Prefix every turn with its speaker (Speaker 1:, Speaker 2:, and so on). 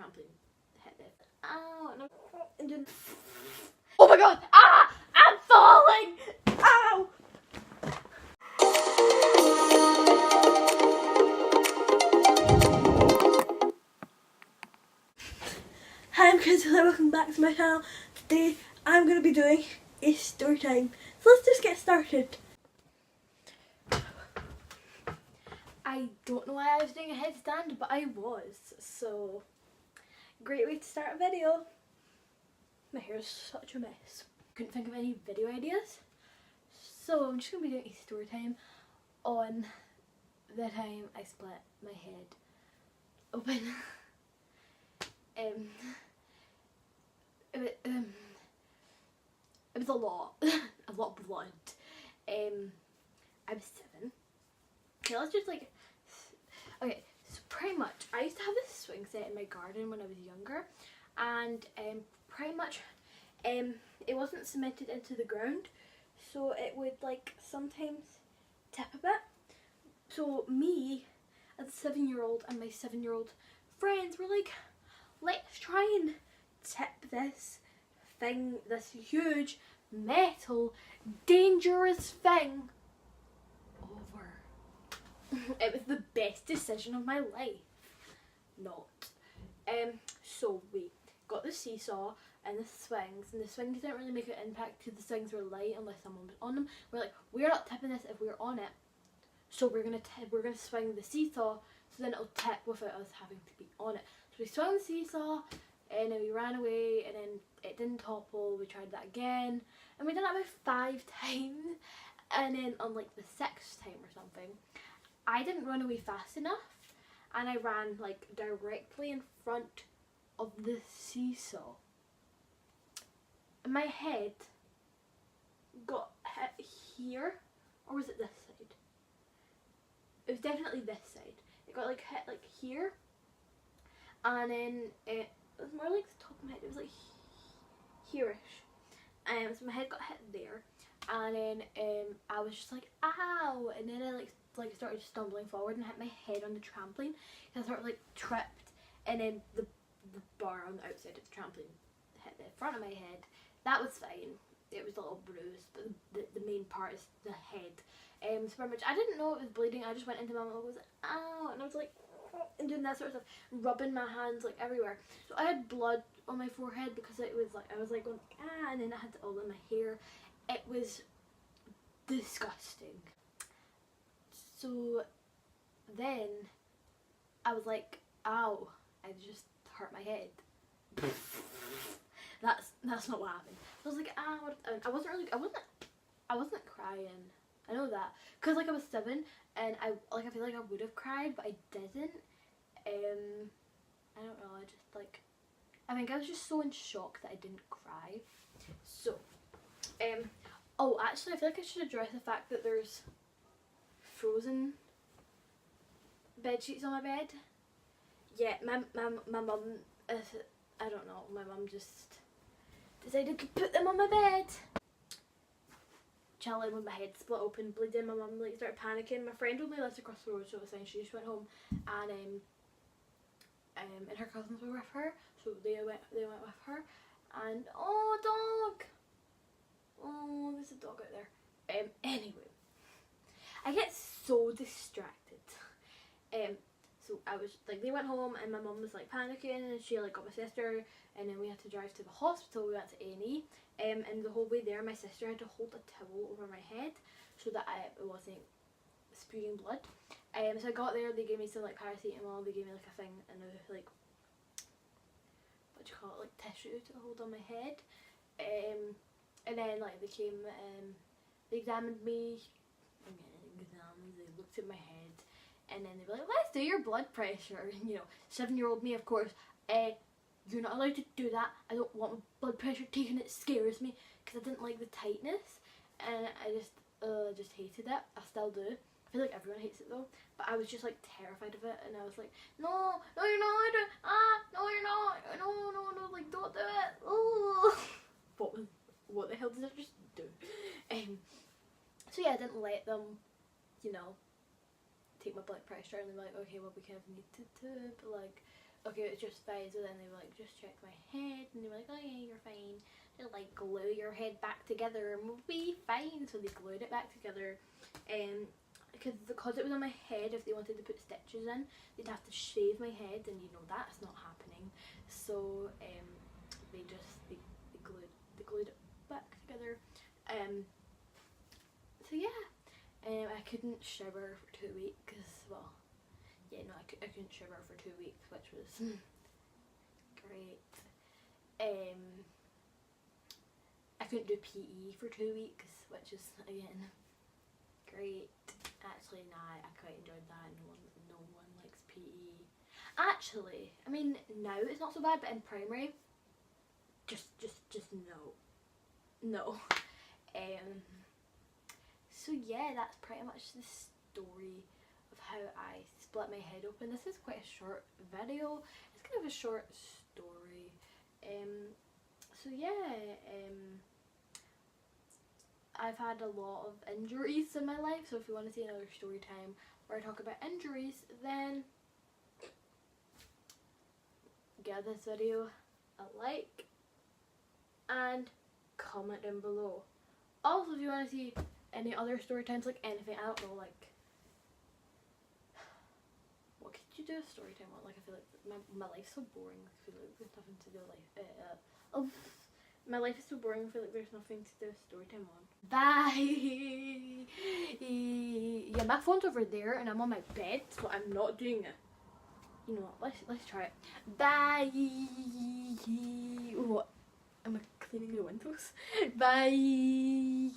Speaker 1: trampoline hit it. Ow! And then, oh my god! Ah! I'm falling! Ow! Hi, I'm Chris and welcome back to my channel. Today I'm going to be doing a story time. So let's just get started. I don't know why I was doing a headstand, but I was. So, great way to start a video. My hair is such a mess. Couldn't think of any video ideas. So I'm just going to be doing a story time on the time I split my head open. It was a lot of blood. I was 7. Okay, let's just okay, so pretty much I used to have this swing set in my garden when I was younger, and pretty much it wasn't cemented into the ground, so it would sometimes tip a bit. So me as a 7-year-old and my 7-year-old friends were like, let's try and tip this thing, this huge metal dangerous thing over. It was the best decision of my life. Not. So we got the seesaw and the swings didn't really make an impact because the swings were light unless someone was on them. We're like, we're not tipping this if we're on it, so we're gonna swing the seesaw so then it'll tip without us having to be on it. So we swung the seesaw and then we ran away and then it didn't topple. We tried that again and we did that about 5 times, and then on the 6th time or something I didn't run away fast enough and I ran directly in front of the seesaw. And my head got hit here, or was it this side? It was definitely this side. It got hit here, and then it was more like the top of my head. It was here-ish. So my head got hit there, and then I was just like, ow, and then I started stumbling forward and hit my head on the trampoline. And I sort of tripped, and then the bar on the outside of the trampoline hit the front of my head. That was fine. It was a little bruised, but the main part is the head. So pretty much I didn't know it was bleeding. I just went into my mum and was like, ow, and I was like, and doing that sort of stuff, rubbing my hands everywhere. So I had blood on my forehead because it was I was going ah, and then I had it all in my hair. It was disgusting. So then I was like, ow, I just hurt my head. That's not what happened. I was like, ow, I wasn't crying. I know that because I was 7 and I feel like I would have cried, but I didn't. I don't know. I think I was just so in shock that I didn't cry. So, oh, actually, I feel like I should address the fact that there's frozen bed sheets on my bed. Yeah, my mum, I don't know, my mum just decided to put them on my bed. Chilling with my head split open, bleeding. My mum started panicking. My friend only lives across the road, so it was fine. She just went home, and her cousins were with her, so they went with her. And oh, dog! Oh, there's a dog out there. Anyway, I get so distracted. So I was they went home and my mum was panicking, and she got my sister, and then we had to drive to the hospital. We went to A&E, and the whole way there my sister had to hold a towel over my head so that it wasn't spewing blood. So I got there, they gave me some paracetamol, they gave me a thing, and what do you call it, tissue to hold on my head. And then they came, they examined me, they looked at my head. And then they were like, let's do your blood pressure. And 7-year-old me, of course, you're not allowed to do that. I don't want my blood pressure taken. It scares me because I didn't like the tightness, and I just hated it. I still do. I feel like everyone hates it though, but I was just terrified of it, and I was like, no, you're not. No, you're not. No, don't do it. Oh, what the hell did I just do? So yeah, I didn't let them, take my blood pressure, and they're like, okay, well, we kind of need to do it, but okay, it's just fine. So then they were like, just check my head, and they were like, oh yeah, you're fine. Just like glue your head back together and we'll be fine. So they glued it back together, because it was on my head. If they wanted to put stitches in, they'd have to shave my head, and you know that's not happening. So they glued it back together. So yeah, I couldn't shower for 2 weeks. Well, yeah, no, I couldn't shower for 2 weeks, which was great. I couldn't do PE for 2 weeks, which is again great. Actually, nah, I quite enjoyed that. No one likes PE. Actually, I mean now it's not so bad, but in primary, just no. So yeah, that's pretty much the story of how I split my head open. This is quite a short video. It's kind of a short story. So yeah, I've had a lot of injuries in my life, so if you want to see another story time where I talk about injuries, then give this video a like and comment down below. Also, if you want to see any other story times, like anything, I don't know, like what could you do a story time on? Like, I feel like my life's so boring. I feel like there's nothing to do. My life is so boring. I feel like there's nothing to do story time on. Bye. Yeah, my phone's over there and I'm on my bed, so I'm not doing it. You know what? Let's try it. Bye. What? Am I cleaning the windows? Bye.